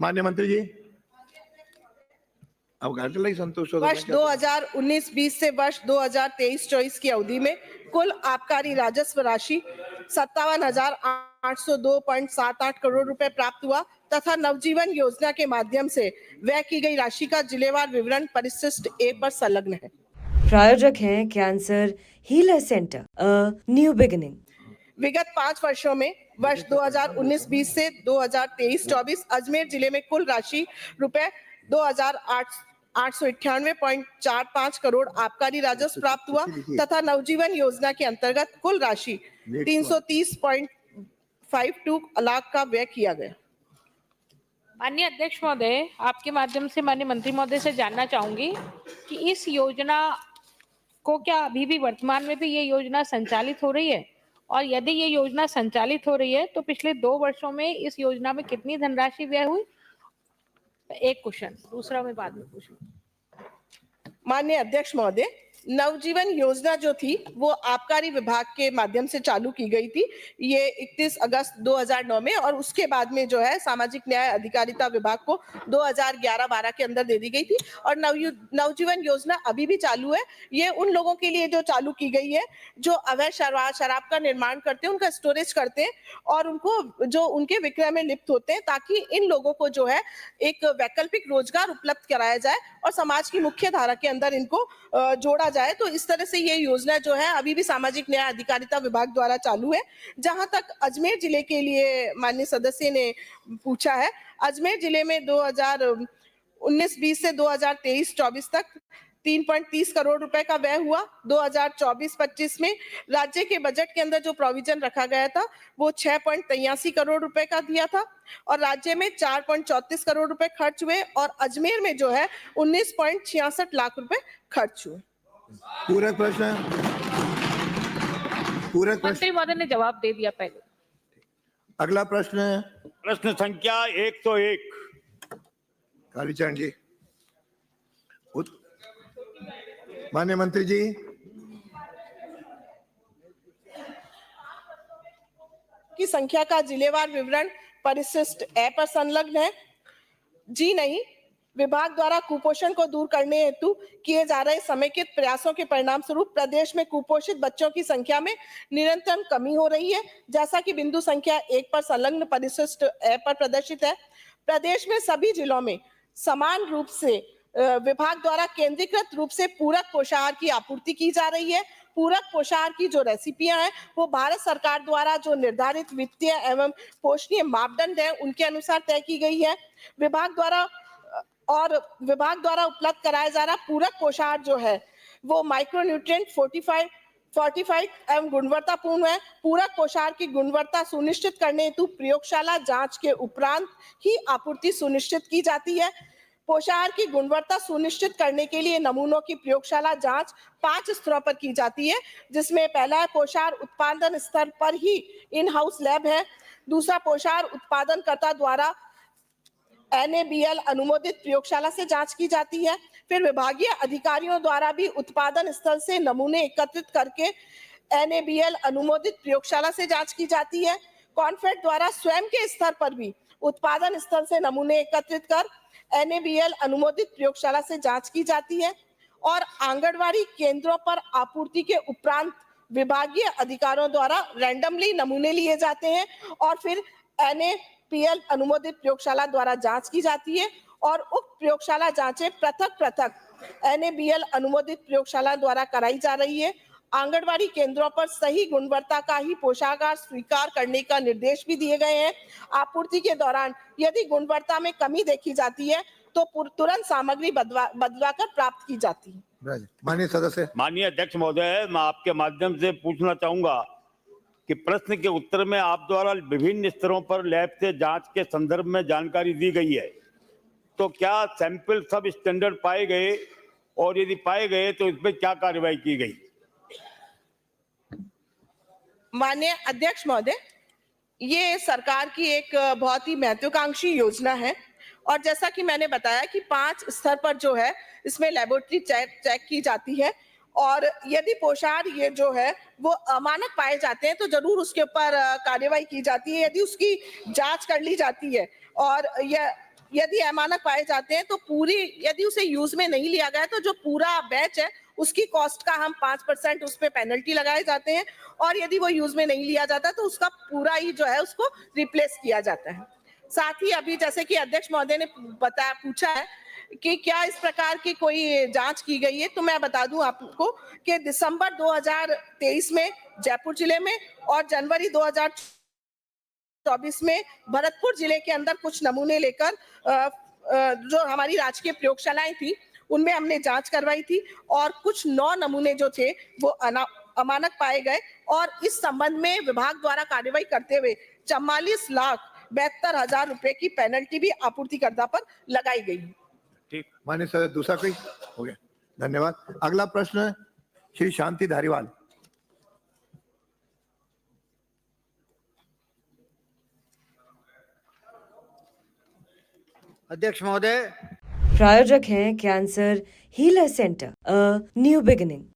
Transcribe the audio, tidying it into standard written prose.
माननीय मंत्री जी, अब घंटे संतोष वर्ष 2019-20 से वर्ष 2023-24 की अवधि में कुल आबकारी राजस्व राशि 57,802.78 करोड़ रुपए प्राप्त हुआ तथा नवजीवन योजना के माध्यम से व्यय की गई राशि का जिलेवार विवरण परिशिष्ट ए पर संलग्न है। प्रायोजक हैं cancer healer centre, a new beginning. विगत 5 वर्षों में वर्ष 2019-20 से 2023-24 अजमेर जिले में कुल राशि रुपए 2,898.45 करोड़ आबकारी राजस्व प्राप्त हुआ तथा नवजीवन योजना के अंतर्गत कुल राशि 330.52 लाख का व्यय किया गया। माननीय अध्यक्ष महोदय, आपके माध्यम से माननीय मंत्री महोदय से जानना चाहूंगी कि इस योजना को क्या अभी भी वर्तमान में भी ये योजना संचालित हो रही है, और यदि ये योजना संचालित हो रही है तो पिछले 2 वर्षों में इस योजना में कितनी धनराशि व्यय हुई? एक क्वेश्चन, दूसरा मैं बाद में पूछूंगी। माननीय अध्यक्ष महोदय, नवजीवन योजना जो थी वो आबकारी विभाग के माध्यम से चालू की गई थी। ये 31 अगस्त 2009 में, और उसके बाद में जो है सामाजिक न्याय अधिकारिता विभाग को 2011-12 के अंदर दे दी गई थी। और नवजीवन योजना अभी भी चालू है। ये उन लोगों के लिए जो चालू की गई है जो अवैध शराब का निर्माण करते हैं, उनका स्टोरेज करते हैं और उनको जो उनके विक्रय में लिप्त होते हैं, ताकि इन लोगों को जो है एक वैकल्पिक रोजगार उपलब्ध कराया जाए और समाज की मुख्य धारा के अंदर इनको जोड़ा जाए। तो इस तरह से ये योजना जो है अभी भी सामाजिक न्याय अधिकारिता विभाग द्वारा चालू है। जहां तक अजमेर जिले के लिए माननीय सदस्य ने पूछा है, अजमेर जिले में 2019-20 से 2023-24 तक 3.30 करोड़ रुपए का व्यय हुआ। 2024-25 में राज्य के बजट के अंदर जो प्रोविजन रखा गया था वो 6.83 करोड़ रुपए का दिया था और राज्य में 4.34 करोड़ रुपए खर्च हुए और अजमेर में जो है 19.66 लाख रुपए खर्च हुए। पूरक प्रश्न। मंत्री महोदय ने जवाब दे दिया पहले। अगला प्रश्न है प्रश्न संख्या 101। कालीचरण जी। माननीय मंत्री जी। की संख्या का जिलेवार विवरण परिशिष्ट ए पर संलग्न है। जी नहीं, विभाग द्वारा कुपोषण को दूर करने हेतु किए जा रहे समेकित प्रयासों के परिणाम स्वरूप प्रदेश में कुपोषित बच्चों की संख्या में निरंतर कमी हो रही है। जैसा कि बिंदु संख्या 1 पर संलग्न परिशिष्ट ए पर प्रदर्शित है, प्रदेश में सभी जिलों में समान रूप से विभाग द्वारा केंद्रीकृत रूप से पूरक पोषाहार की आपूर्ति की जा रही है। पूरक पोषाहार की जो रेसिपियां हैं वो भारत सरकार द्वारा जो निर्धारित वित्तीय एवं पोषणीय मापदंड है उनके अनुसार तय की गई है। विभाग द्वारा उपलब्ध कराया जा रहा पूरक पोषाहार जो है वो माइक्रोन्यूट्रिएंट फोर्टिफाइड एवं गुणवत्तापूर्ण है। पूरक पोषाहार की गुणवत्ता सुनिश्चित करने हेतु प्रयोगशाला जांच के उपरांत ही आपूर्ति सुनिश्चित की जाती है। पोषाहार की गुणवत्ता सुनिश्चित करने के लिए नमूनों की प्रयोगशाला जांच 5 स्तरों पर की जाती है, जिसमें पहला है पोषाहार उत्पादन स्तर पर ही इन हाउस लैब है। दूसरा, पोषाहार उत्पादनकर्ता द्वारा NABL अनुमोदित प्रयोगशाला से जांच की जाती है। फिर विभागीय अधिकारियों द्वारा भी उत्पादन स्थल से नमूने एकत्रित करके NABL अनुमोदित प्रयोगशाला से जांच की जाती है। कॉन्फेड द्वारा स्वयं के स्तर पर भी उत्पादन स्थल से नमूने एकत्रित कर NABL अनुमोदित प्रयोगशाला से जांच की जाती है और आंगनवाड़ी केंद्रों पर आपूर्ति के उपरांत विभागीय अधिकारियों द्वारा रैंडमली नमूने लिए जाते हैं और फिर NABL अनुमोदित प्रयोगशाला द्वारा जांच की जाती है और उक्त प्रयोगशाला जांचें पृथक NABL अनुमोदित प्रयोगशाला द्वारा कराई जा रही है। आंगनवाड़ी केंद्रों पर सही गुणवत्ता का ही पोषाहार स्वीकार करने का निर्देश भी दिए गए हैं। आपूर्ति के दौरान यदि गुणवत्ता में कमी देखी जाती है तो तुरंत सामग्री बदलवाकर प्राप्त की जाती है। माननीय सदस्य। माननीय अध्यक्ष महोदय, मैं आपके माध्यम से पूछना चाहूंगा कि प्रश्न के उत्तर में आप द्वारा विभिन्न स्तरों पर लैब से जांच के संदर्भ में जानकारी दी गई है, तो क्या सैंपल सब स्टैंडर्ड पाए गए और यदि पाए गए तो इस पर क्या कार्रवाई की गई? माननीय अध्यक्ष महोदय, ये सरकार की एक बहुत ही महत्वाकांक्षी योजना है और जैसा कि मैंने बताया कि 5 स्तर पर जो है इसमें लेबोरेटरी चेक की जाती है और यदि पोषाहार ये जो है वो अमानक पाए जाते हैं तो जरूर उसके ऊपर कार्रवाई की जाती है। यदि उसकी जांच कर ली जाती है और यह यदि अमानक पाए जाते हैं तो पूरी, यदि उसे यूज में नहीं लिया गया तो जो पूरा बैच है उसकी कॉस्ट का हम 5% उस पे पेनल्टी लगाए जाते हैं, और यदि वो यूज में नहीं लिया जाता तो उसका पूरा ही जो है उसको रिप्लेस किया जाता है। साथ ही अभी जैसे कि अध्यक्ष महोदय ने पूछा है कि क्या इस प्रकार की कोई जांच की गई है, तो मैं बता दूं आपको कि दिसंबर 2023 में जयपुर जिले में और जनवरी 2024 में भरतपुर जिले के अंदर कुछ नमूने लेकर जो हमारी राजकीय प्रयोगशालाएं थी उनमें हमने जांच करवाई थी, और कुछ 9 नमूने जो थे वो अमानक पाए गए, और इस संबंध में विभाग द्वारा कार्रवाई करते हुए 44,72,000 रुपए की पेनल्टी भी आपूर्तिकर्ता पर लगाई गई है। ठीक, माननीय सदस्य दूसरा कोई हो गया, धन्यवाद। अगला प्रश्न श्री शांति धारीवाल। अध्यक्ष महोदय, प्रायोजक हैं cancer healer centre, a new beginning.